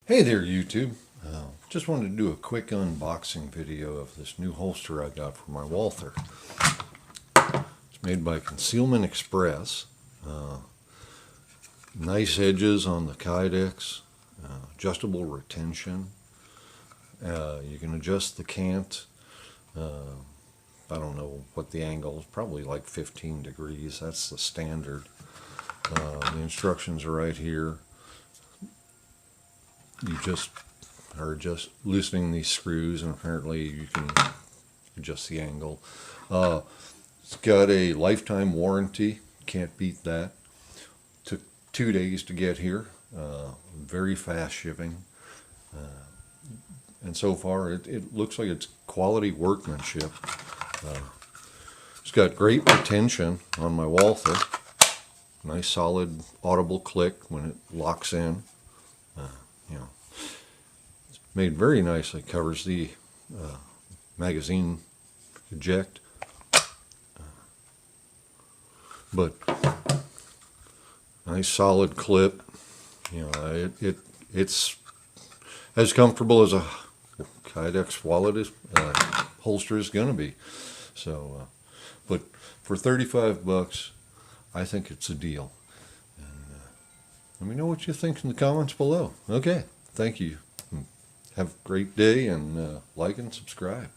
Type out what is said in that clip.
Hey there, YouTube. Just wanted to do a quick unboxing video of this new holster I got for my Walther. It's made by Concealment Express. Nice edges on the kydex, adjustable retention. You can adjust the cant. I don't know what the angle is, probably like 15 degrees. That's the standard. The instructions are right here. You just are just loosening these screws, and apparently you can adjust the angle. It's got a lifetime warranty. Can't beat that. Took 2 days to get here. Very fast shipping. And so far it looks like it's quality workmanship. It's got great retention on my Walther. Nice solid audible click when it locks in. It's made very nicely. Covers the magazine eject, but nice solid clip. It's as comfortable as a kydex wallet is holster is gonna be. So, but for 35 bucks, I think it's a deal. And let me know what you think in the comments below. Okay, thank you. Have a great day, and like and subscribe.